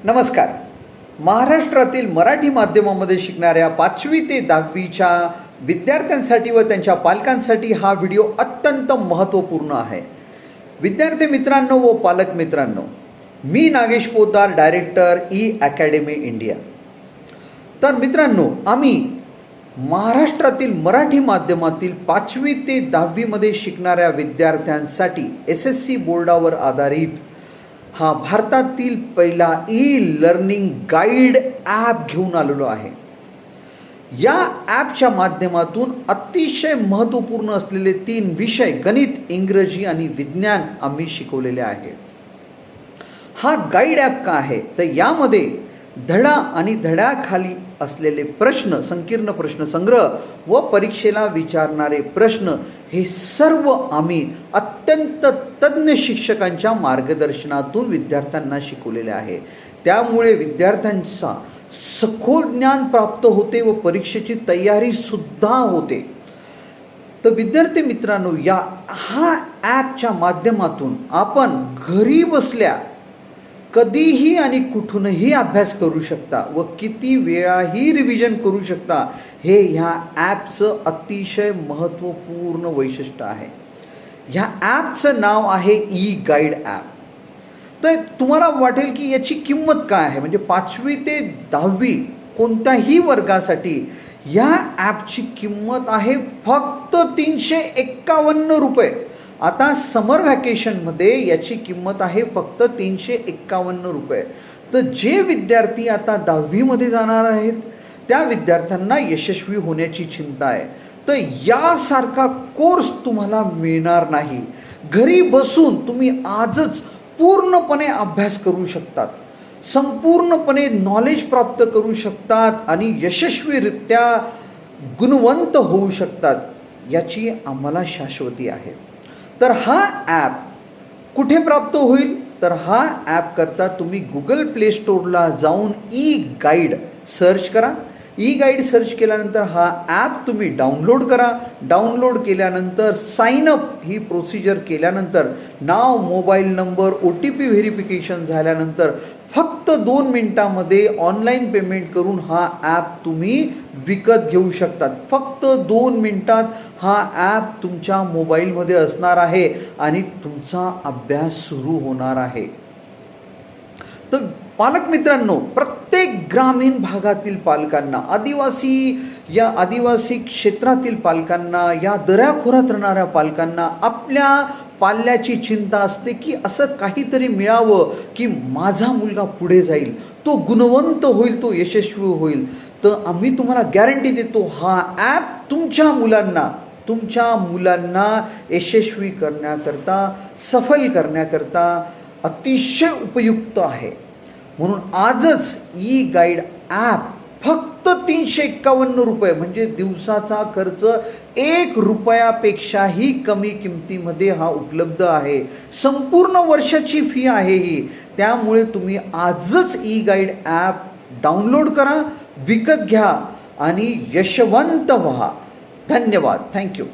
नमस्कार. महाराष्ट्रातील मराठी माध्यमामध्ये शिकणाऱ्या 5वी ते 10वीच्या विद्यार्थ्यांसाठी व त्यांच्या पालकांसाठी हा व्हिडिओ अत्यंत महत्त्वपूर्ण आहे. विद्यार्थी मित्रांनो व पालक मित्रांनो, मी Nagesh Poddar, director E academy India. तर मित्रांनो, आम्ही महाराष्ट्रातील मराठी माध्यमातील 5वी ते 10वीमध्ये शिकणाऱ्या विद्यार्थ्यांसाठी SSC बोर्डावर आधारित हा भारतातील पहिला ई-लर्निंग गाईड ॲप घेऊन आलेलो आहे. या ॲपच्या माध्यमातून अतिशय महत्त्वपूर्ण असलेले 3 विषय गणित, इंग्रजी आणि विज्ञान आम्ही शिकवलेले आहे. हा गाईड ॲप का आहे तर यामध्ये धडा आणि धड्याखाली असलेले प्रश्न, संकीर्ण प्रश्न संग्रह व परीक्षेला विचारणारे प्रश्न हे सर्व आम्ही अत्यंत तज्ज्ञ शिक्षकांच्या मार्गदर्शनातून विद्यार्थ्यांना शिकवलेले आहे. त्यामुळे विद्यार्थ्यांचा सखोल ज्ञान प्राप्त होते व परीक्षेची तयारीसुद्धा होते. तर विद्यार्थी मित्रांनो, हा ॲपच्या माध्यमातून आपण घरी बसल्या कधीही आणि कुठूनही अभ्यास करू शकता व किती वेळाही रिव्हिजन करू शकता. हे ह्या ॲपचं अतिशय महत्त्वपूर्ण वैशिष्ट्य आहे. ह्या ॲपचं नाव आहे ई गाईड ॲप. तर तुम्हाला वाटेल की याची किंमत काय आहे, म्हणजे 5वी ते 10वी कोणत्याही वर्गासाठी या ॲपची किंमत आहे फक्त 351 रुपये. आता समर व्हॅकेशनमध्ये याची किंमत आहे फक्त 351 रुपये. तर जे विद्यार्थी आता 10वीमध्ये जाणार आहेत त्या विद्यार्थ्यांना यशस्वी होण्याची चिंता आहे. तर यासारखा कोर्स तुम्हाला मिळणार नाही. घरी बसून तुम्ही आजच पूर्णपणे अभ्यास करू शकतात, संपूर्णपणे नॉलेज प्राप्त करू शकतात आणि यशस्वीरित्या गुणवंत होऊ शकतात, याची आम्हाला शाश्वती आहे. तर हा ॲप कुठे प्राप्त होईल तर हा ॲप करता तुम्ही गुगल प्ले स्टोअरला जाऊन ई गाईड सर्च करा. ई गाईड सर्च केल्यानंतर हा ॲप तुम्ही डाउनलोड करा. डाउनलोड केल्यानंतर साइनअप ही प्रोसिजर केल्यानंतर नाव, मोबाईल नंबर, OTP व्हेरिफिकेशन झाल्यानंतर फक्त 2 मिनिटामध्ये ऑनलाईन पेमेंट करून हा ॲप तुम्ही विकत घेऊ शकतात. फक्त 2 मिनिटात हा ॲप तुमच्या मोबाईलमध्ये असणार आहे आणि तुमचा अभ्यास सुरू होणार आहे. तर पालक मित्रांनो, प्रत्येक ग्रामीण भागातील पालकांना, आदिवासी क्षेत्रातील पालकांना, या दऱ्याखोऱ्यात राहणाऱ्या पालकांना आपल्या पाल्याची चिंता असते की असं काहीतरी मिळावं की माझा मुलगा पुढे जाईल, तो गुणवंत होईल, तो यशस्वी होईल. तर आम्ही तुम्हाला गॅरंटी देतो, हा ॲप तुमच्या मुलांना यशस्वी करण्याकरता, सफल करण्याकरता अतिशय उपयुक्त आहे. म्हणून आजच ई गाईड ॲप फक्त 351 रुपये, म्हणजे दिवसाचा खर्च 1 रुपयापेक्षाही कमी किमतीमध्ये हा उपलब्ध आहे. संपूर्ण वर्षाची फी आहे ही. त्यामुळे तुम्ही आजच ई गाईड ॲप डाउनलोड करा, विकत घ्या आणि यशवंत व्हा. धन्यवाद. थँक्यू.